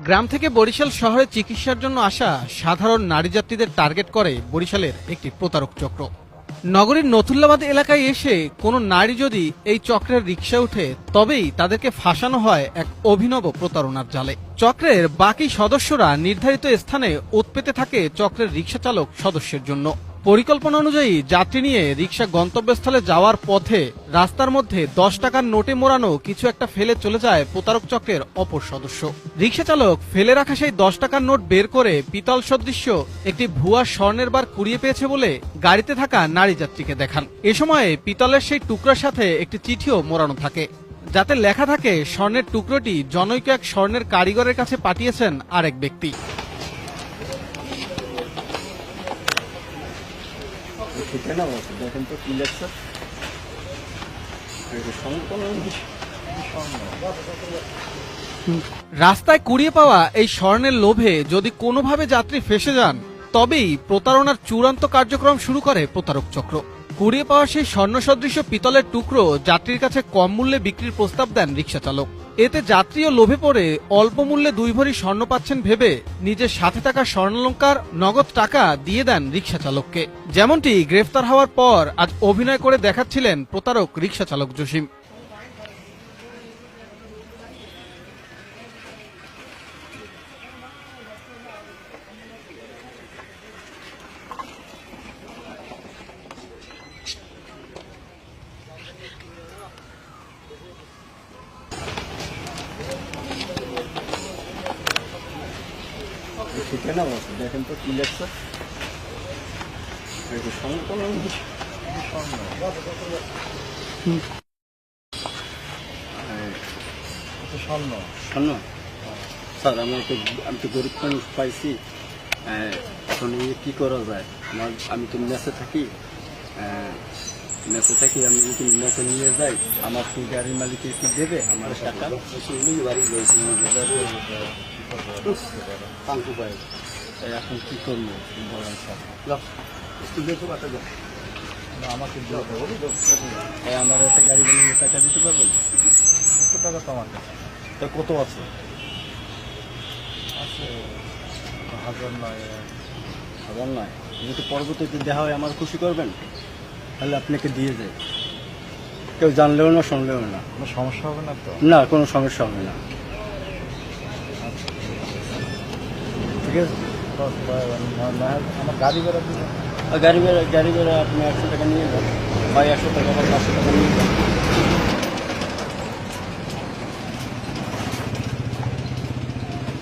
গ্রাম থেকে বরিশাল শহরে চিকিৎসার জন্য আসা সাধারণ নারী যাত্রীদের টার্গেট করে বরিশালের একটি প্রতারক চক্র। নগরীর নথুল্লাবাদ এলাকায় এসে কোনো নারী যদি এই চক্রের রিকশা উঠে তবেই তাদেরকে ফাঁসানো হয় এক অভিনব প্রতারণার জালে। চক্রের বাকি সদস্যরা নির্ধারিত স্থানে ওত পেতে থাকে চক্রের রিকশা চালক সদস্যের জন্য। পরিকল্পনা অনুযায়ী যাত্রী নিয়ে রিকশা গন্তব্যস্থলে যাওয়ার পথে রাস্তার মধ্যে 10 টাকার নোটে মোড়ানো কিছু একটা ফেলে চলে যায় প্রতারক চক্রের অপর সদস্য। রিকশা চালক ফেলে রাখা সেই 10 টাকার নোট বের করে পিতল সদৃশ্য একটি ভুয়া স্বর্ণের বার কুড়িয়ে পেয়েছে বলে গাড়িতে থাকা নারী যাত্রীকে দেখান। এ সময়ে পিতলের সেই টুকরার সাথে একটি চিঠিও মোড়ানো থাকে, যাতে লেখা থাকে স্বর্ণের টুকরোটি জনৈক এক স্বর্ণের কারিগরের কাছে পাঠিয়েছেন আরেক ব্যক্তি। দেখেন তো কি লেখছে। রাস্তায় কুড়িয়ে পাওয়া এই স্বর্ণের লোভে যদি কোনোভাবে যাত্রী ফেঁসে যান তবেই প্রতারণার চূড়ান্ত কার্যক্রম শুরু করে প্রতারক চক্র। কুড়িয়ে পাওয়া সেই স্বর্ণ সদৃশ্য পিতলের টুকরো যাত্রীর কাছে কম মূল্যে বিক্রির প্রস্তাব দেন রিকশা চালক। এতে যাত্রীও লোভে পড়ে অল্প মূল্যে 2 ভরি স্বর্ণ পাচ্ছেন ভেবে নিজের সাথে থাকা স্বর্ণালংকার নগদ টাকা দিয়ে দেন রিকশা চালককে। যেমনটি গ্রেফতার হওয়ার পর আজ অভিনয় করে দেখাচ্ছিলেন প্রতারক রিকশা চালক জসিম। ঠিকানা বলছে, দেখেন তো কি লেখছে। স্বর্ণ স্যার, আমি তো গরিব মানুষ পাইছি, এখন কি করা যায়? আমি তো মেসে থাকি, আমি যদি মেসে নিয়ে যাই আমার কি গাড়ির মালিক কি দেবে আমার টাকা? পাঙ্কু পাই, এখন কি করবো বলেন স্যার? আমাকে আমার একটা গাড়ি বানিয়ে টাকা দিতে পারবেন? কত টাকা তো আমার কাছে? তা কত আছে? আছে 1000 নয়। 1000 নয়? যদি পরবর্তীতে দেখা হয় আমার খুশি করবেন, তাহলে আপনাকে দিয়ে যায়। কেউ জানলেও না শুনলেও না। কোনো সমস্যা হবে না তো? না, কোনো সমস্যা হবে না। ঠিক আছে, আমার গাড়ি ভাড়া দিবেন? গাড়ি ভাড়া আপনি 100 টাকা নিয়ে যান, বা 100 টাকা বা 500 টাকা নিয়ে যান।